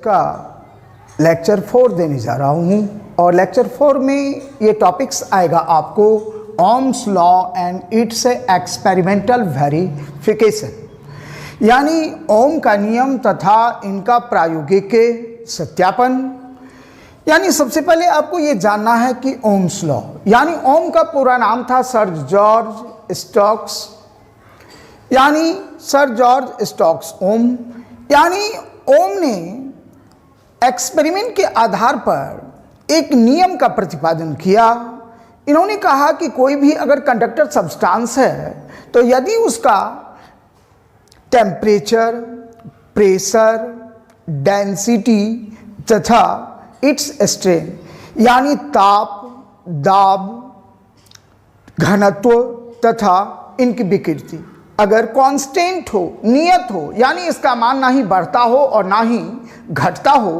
का लेक्चर 4 देने जा रहा हूँ और लेक्चर 4 में ये टॉपिक्स आएगा आपको Ohm's law and it's experimental verification, यानी ओम का नियम तथा इनका प्रायोगिक सत्यापन। यानी सबसे पहले आपको ये जानना है कि ओम्स लॉ, यानी ओम का पूरा नाम था सर जॉर्ज स्टोक्स, यानी सर जॉर्ज स्टोक्स ओम। यानी ओम ने एक्सपेरिमेंट के आधार पर एक नियम का प्रतिपादन किया। इन्होंने कहा कि कोई भी अगर कंडक्टर सब्सटेंस है तो यदि उसका टेम्परेचर, प्रेशर, डेंसिटी तथा इट्स स्ट्रेन यानी ताप, दाब, घनत्व तथा इनकी विकृति अगर कांस्टेंट हो, नियत हो, यानी इसका मान ना ही बढ़ता हो और ना ही घटता हो,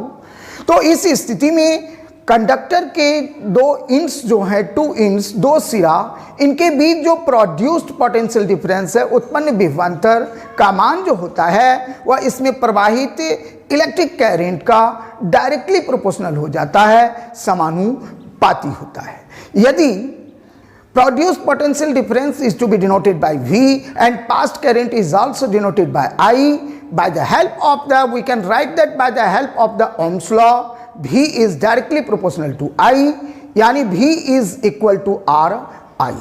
तो इस स्थिति में कंडक्टर के दो इंड्स जो है, टू इंड्स, दो सिरा, इनके बीच जो प्रोड्यूस्ड पोटेंशियल डिफरेंस है, उत्पन्न विभवांतर का मान जो होता है वह इसमें प्रवाहित इलेक्ट्रिक करंट का डायरेक्टली प्रोपोर्शनल हो जाता है, समानुपाती होता है। यदि produced potential difference is to be denoted by V and passed current is also denoted by I. By the help of the, we can write that by the help of the Ohm's law, V is directly proportional to I, यानी V is equal to RI,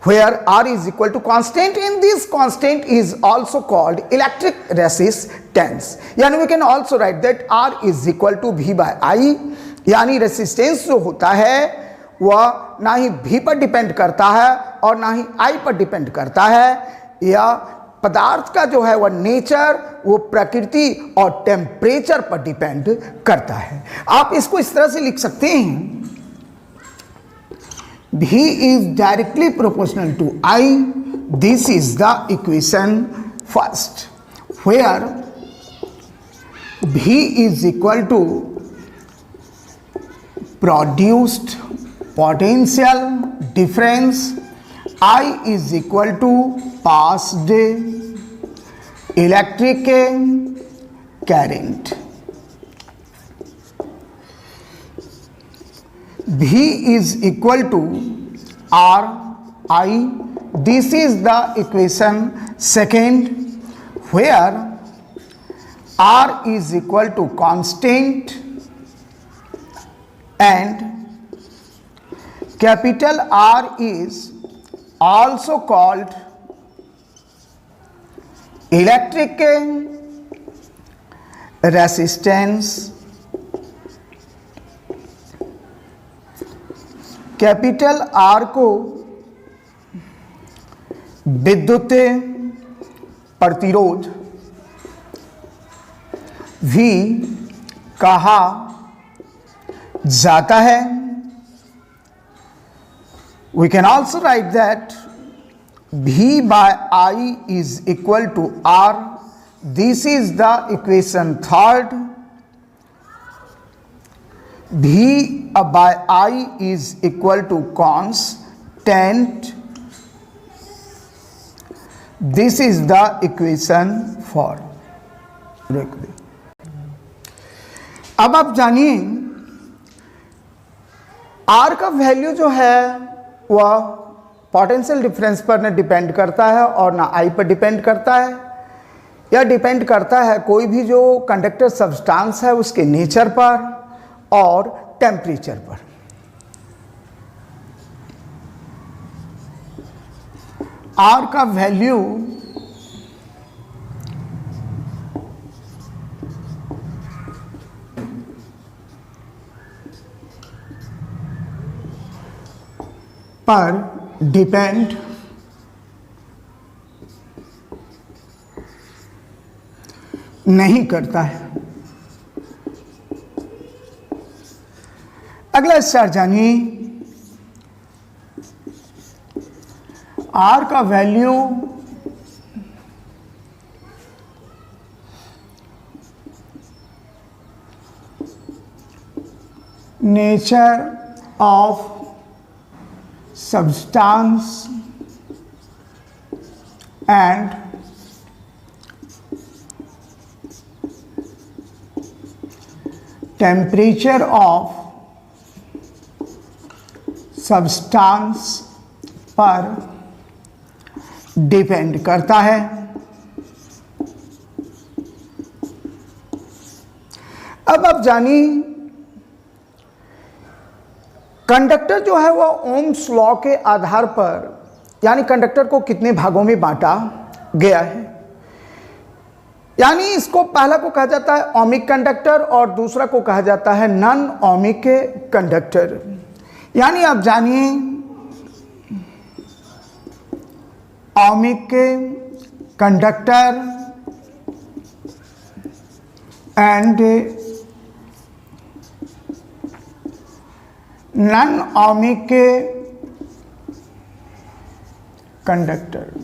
where R is equal to constant, and this constant is also called electric resistance. यानी we can also write that R is equal to V by I, यानी resistance जो होता है वह ना ही V पर depend करता है और ना ही I पर डिपेंड करता है। या पदार्थ का जो है वह नेचर, वो प्रकृति और टेम्परेचर पर डिपेंड करता है। आप इसको इस तरह से लिख सकते हैं, V is directly proportional to I. This is the equation first, where V is equal to produced potential difference, I is equal to passed electric current. V is equal to RI. This is the equation second, where R is equal to constant and capital R is also called electric resistance. Capital R को विद्युत प्रतिरोध V कहा जाता है। We can also write that V by I is equal to R. This is the equation third. V by I is equal to constant. This is the equation four. अब आप जानिए R का value जो है वह potential difference पर न depend करता है और ना I पर डिपेंड करता है। यह डिपेंड करता है कोई भी जो कंडक्टर सब्सटेंस है उसके नेचर पर और टेम्परेचर पर। R का वैल्यू पर डिपेंड नहीं करता है। अगला स्टार जानिए, R का value nature of substance and temperature of substance पर डिपेंड करता है। अब आप जानिए कंडक्टर जो है वह ओम्स लॉ के आधार पर, यानी कंडक्टर को कितने भागों में बांटा गया है। यानी इसको पहला को कहा जाता है ओमिक कंडक्टर और दूसरा को कहा जाता है नॉन ओमिक कंडक्टर। यानी आप जानिए ohmic conductor and non ohmic conductor.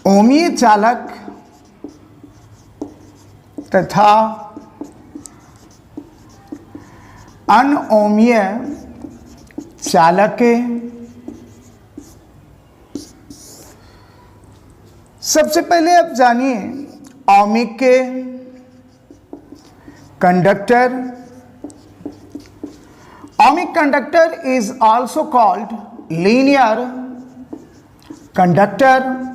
ओमीय चालक तथा अनओमीय चालक सबसे पहले आप जानिए ohmic conductor. Ohmic conductor is also called linear conductor.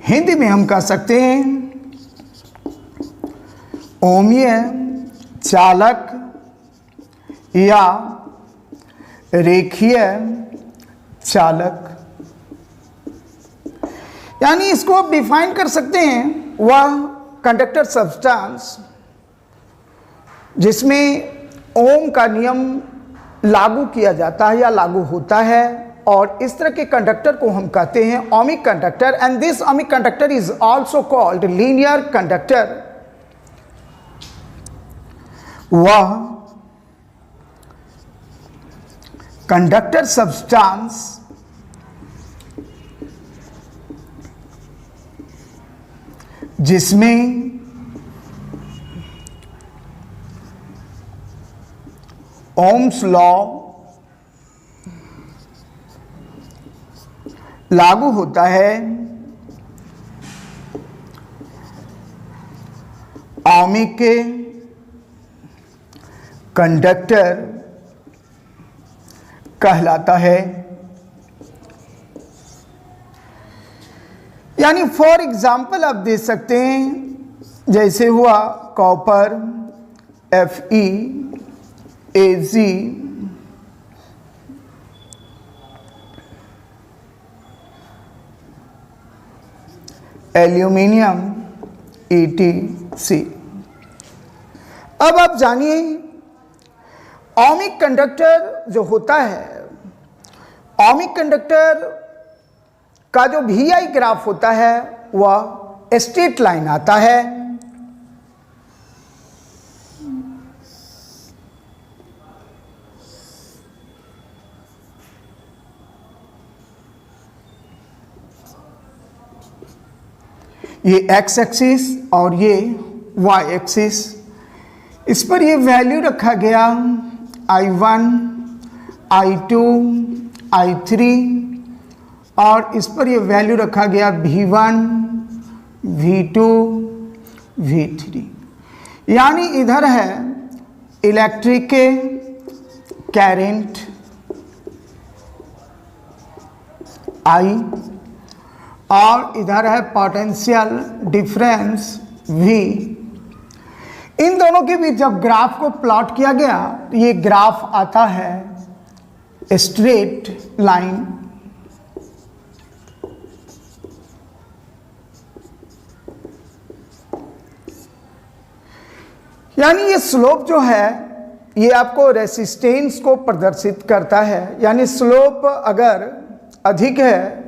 Hindi में हम कह सकते हैं ओमीय चालक या रेखीय चालक। यानी इसको आप डिफाइन कर सकते हैं वह कंडक्टर सब्सटेंस जिसमें ओम का नियम लागू किया जाता है या लागू होता है, और इस तरह के कंडक्टर को हम कहते हैं ohmic conductor. And this ohmic conductor is also called linear conductor. वह कंडक्टर सब्सटेंस जिसमें ओम्स लॉ लागू होता है, ओमिक कंडक्टर कहलाता है। यानी फॉर एग्जाम्पल आप दे सकते हैं जैसे हुआ कॉपर FeAg, एल्यूमिनियम EtC। अब आप जानिए ओमिक कंडक्टर जो होता है, ओमिक कंडक्टर का जो VI ग्राफ होता है वह स्ट्रेट लाइन आता है। ये x एक्सिस और ये y एक्सिस, इस पर ये वैल्यू रखा गया I1, I2, I3 और इस पर ये वैल्यू रखा गया V1, V2, V3। यानी इधर है इलेक्ट्रिक करंट I और इधर है पोटेंशियल डिफरेंस V। इन दोनों के बीच जब ग्राफ को प्लॉट किया गया तो ये ग्राफ आता है स्ट्रेट लाइन। यानी ये स्लोप जो है ये आपको रेसिस्टेंस को प्रदर्शित करता है। यानी स्लोप अगर अधिक है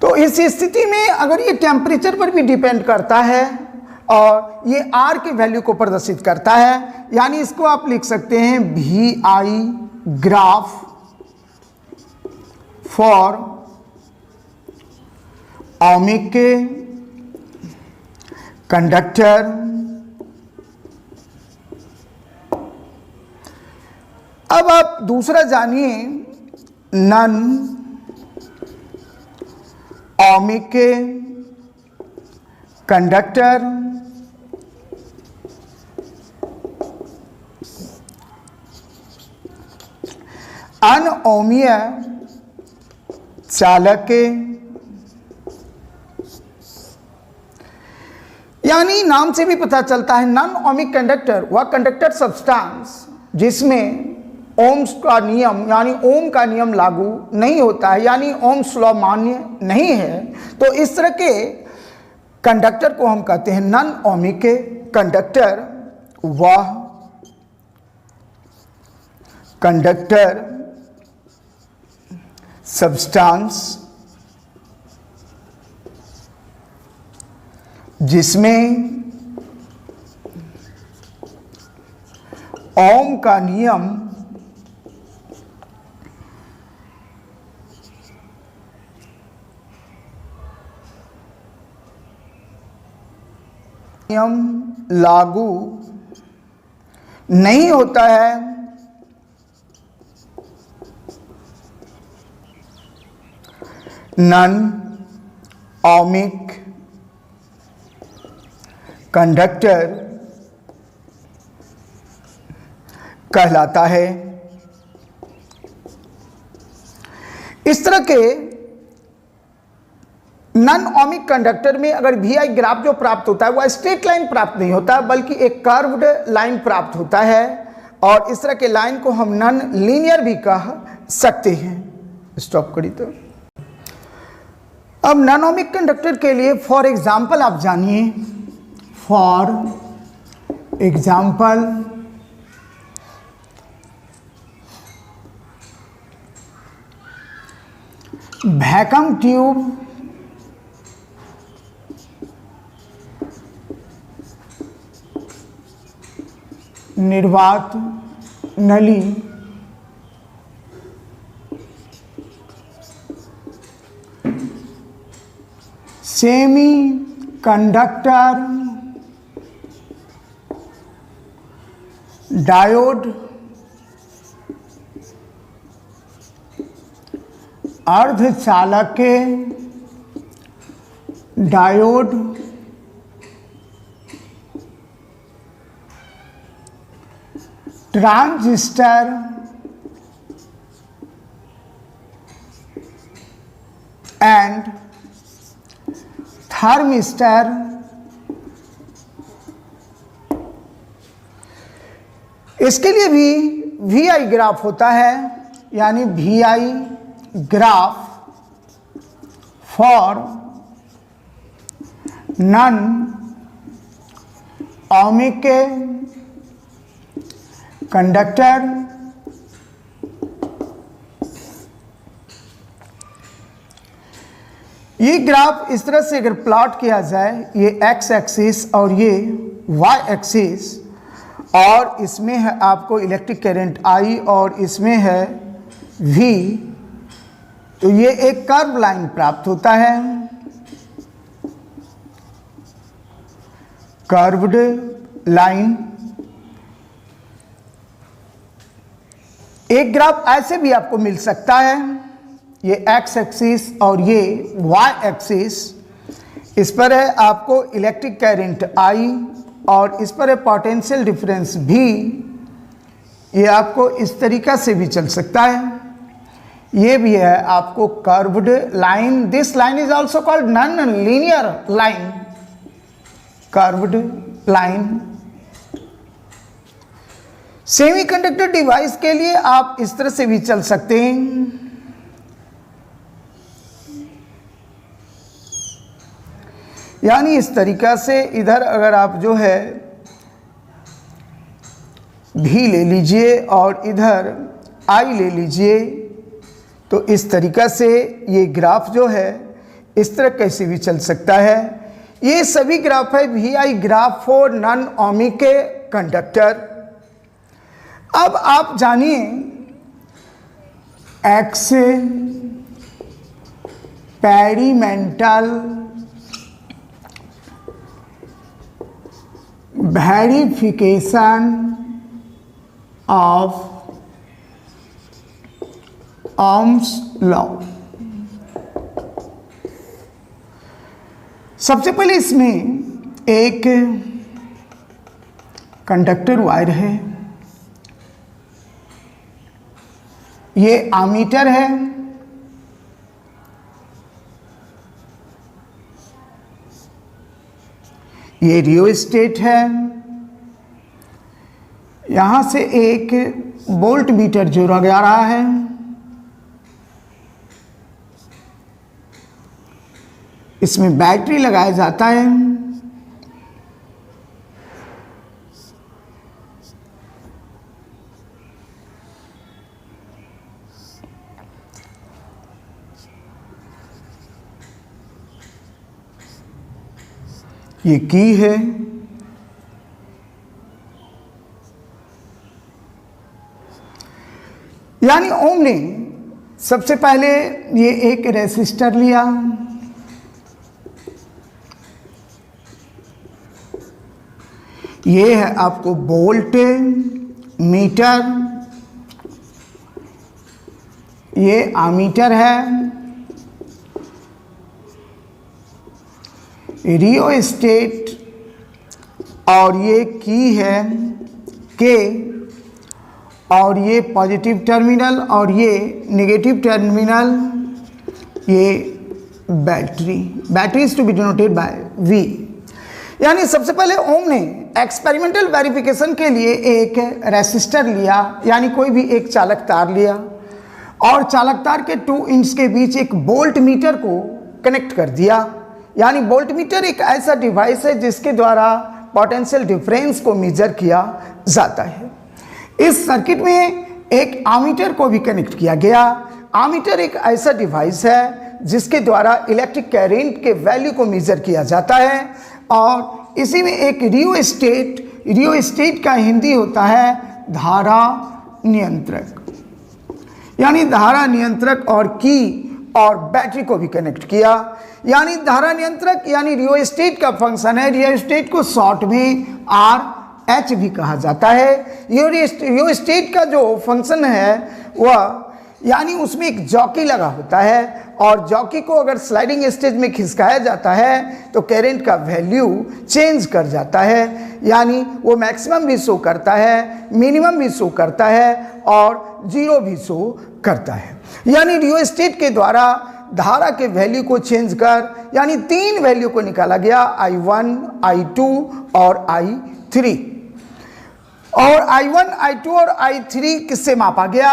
तो इस स्थिति में अगर ये टेम्परेचर पर भी डिपेंड करता है और ये R की वैल्यू को प्रदर्शित करता है। यानी इसको आप लिख सकते हैं VI graph for ohmic conductor. अब आप दूसरा जानिए नॉन ओमिक कंडक्टर अनओमीय चालक, यानी नाम से भी पता चलता है नॉन ओमिक कंडक्टर वह कंडक्टर सब्सटेंस जिसमें ओम्स का नियम यानी ओम का नियम लागू नहीं होता है, यानी ओम्स लॉ मान्य नहीं है। तो इस तरह के कंडक्टर को हम कहते हैं नॉन ओमिक कंडक्टर। वह कंडक्टर सब्सटेंस जिसमें ओम का नियम लागू नहीं होता है, नॉन ओमिक कंडक्टर कहलाता है। इस तरह के नॉन ओमिक कंडक्टर में अगर VI ग्राफ जो प्राप्त होता है वह स्ट्रेट लाइन प्राप्त नहीं होता बल्कि एक कर्व्ड लाइन प्राप्त होता है, और इस तरह के लाइन को हम नॉन लीनियर भी कह सकते हैं। स्टॉप करिए। तो अब नॉन ओमिक कंडक्टर के लिए फॉर एग्जाम्पल आप जानिए। फॉर एग्जाम्पल वैक्यूम ट्यूब, निर्वात नली, सेमी कंडक्टर, डायोड, अर्धचालक डायोड, ट्रांजिस्टर, एंड थर्मिस्टर। इसके लिए भी VI ग्राफ होता है, यानी VI graph for non ohmic conductor. ये ग्राफ इस तरह से अगर प्लॉट किया जाए, ये x एक्सिस और ये y एक्सिस, और इसमें है आपको इलेक्ट्रिक करंट I और इसमें है V, तो ये एक कर्व लाइन प्राप्त होता है, कर्व्ड लाइन। एक ग्राफ ऐसे भी आपको मिल सकता है, ये x एक्सिस और ये y एक्सिस, इस पर है आपको इलेक्ट्रिक करंट I और इस पर है पोटेंशियल डिफरेंस V। ये आपको इस तरीका से भी चल सकता है। ये भी है आपको curved line. This line is also called non linear line, curved line. Semiconductor device के लिए आप इस तरह से भी चल सकते हैं। यानी इस तरीका से इधर अगर आप जो है भी ले लीजिए और इधर I ले लीजिए, तो इस तरीका से ये ग्राफ जो है इस तरह कैसे भी चल सकता है। ये सभी ग्राफ है VI graph for non ohmic conductor. अब आप जानिए experimental verification of Ohm's law. सबसे पहले इसमें एक कंडक्टर वायर है, ये एमीटर है, ये रियोस्टेट है, यहां से एक वोल्ट मीटर जोड़ा जा रहा है, इसमें बैटरी लगाया जाता है, ये की है, यानी ओम ने सबसे पहले ये एक रेसिस्टर लिया, ये है आपको वोल्ट मीटर, ये एमीटर है, रियोस्टेट, और ये की है के, और ये पॉजिटिव टर्मिनल और ये नेगेटिव टर्मिनल, ये battery is to be denoted by V। यानी सबसे पहले ओम ने एक्सपेरिमेंटल वेरिफिकेशन के लिए एक रेसिस्टर लिया, यानी कोई भी एक चालक तार लिया, और चालक तार के 2 इंच के बीच एक वोल्ट मीटर को कनेक्ट कर दिया। यानी वोल्ट मीटर एक ऐसा डिवाइस है जिसके द्वारा पोटेंशियल डिफरेंस को मेजर किया जाता है। इस सर्किट में एक एमीटर को भी कनेक्ट किया गया। एमीटर एक ऐसा डिवाइस है जिसके द्वारा इलेक्ट्रिक करंट के वैल्यू को मेजर किया जाता है, और इसी में एक रियोस्टेट का हिंदी होता है धारा नियंत्रक। यानी धारा नियंत्रक और की और बैटरी को भी कनेक्ट किया। यानी धारा नियंत्रक यानी रियोस्टेट का फंक्शन है। रियोस्टेट को शॉर्ट में RH भी कहा जाता है। रियोस्टेट का जो फंक्शन है वह यानी उसमें एक जॉकी लगा होता है, और जॉकी को अगर स्लाइडिंग स्टेज में खिसकाया जाता है तो करंट का वैल्यू चेंज कर जाता है। यानी वो मैक्सिमम भी शो करता है, मिनिमम भी शो करता है, और जीरो भी शो करता है। यानी रियोस्टेट के द्वारा धारा के वैल्यू को चेंज कर यानी 3 वैल्यू को निकाला गया, I1, I2 और I3। और I1, I2 और I3 किससे मापा गया?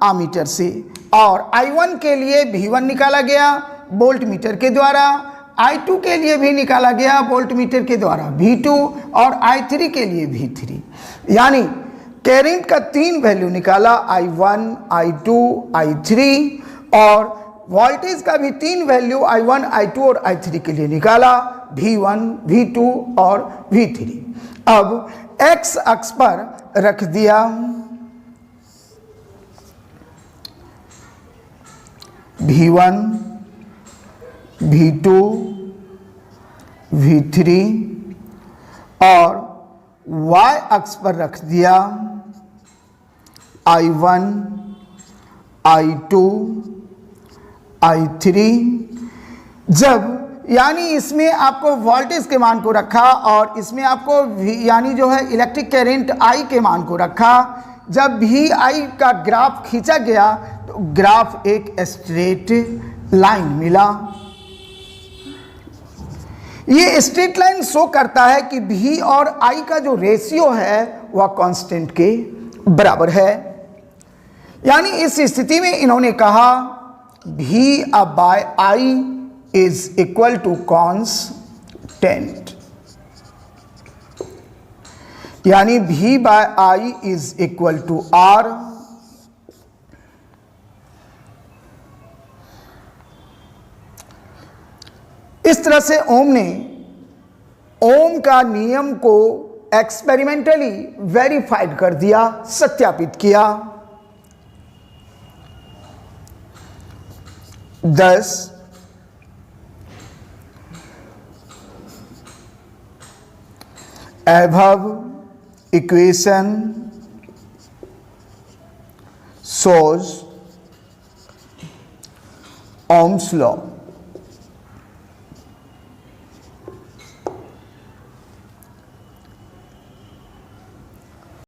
एमीटर से। और I1 के लिए V1 निकाला गया वोल्ट मीटर के द्वारा, I2 के लिए भी निकाला गया वोल्ट मीटर के द्वारा V2, और I3 के लिए V3। यानी करंट का 3 वैल्यू निकाला, I1, I2, I3, और वोल्टेज का भी 3 वैल्यू I1, I2 और I3 के लिए निकाला, V1, V2 और V3। अब X अक्ष पर रख दिया V1, V2, V3, और Y अक्ष पर रख दिया I1, I2, I3। जब यानी इसमें आपको वोल्टेज के मान को रखा और इसमें आपको यानी जो है इलेक्ट्रिक करंट I के मान को रखा, जब VI का ग्राफ खींचा गया तो ग्राफ एक स्ट्रेट लाइन मिला। ये स्ट्रेट लाइन शो करता है कि V और I का जो रेशियो है वह कांस्टेंट के बराबर है। यानी इस स्थिति में इन्होंने कहा V/I is equal to constant. यानी V/I is equal to R। इस तरह से ओम ने ओम का नियम को एक्सपेरिमेंटली वेरीफाइड कर दिया, सत्यापित किया। 10 above equation shows Ohm's law।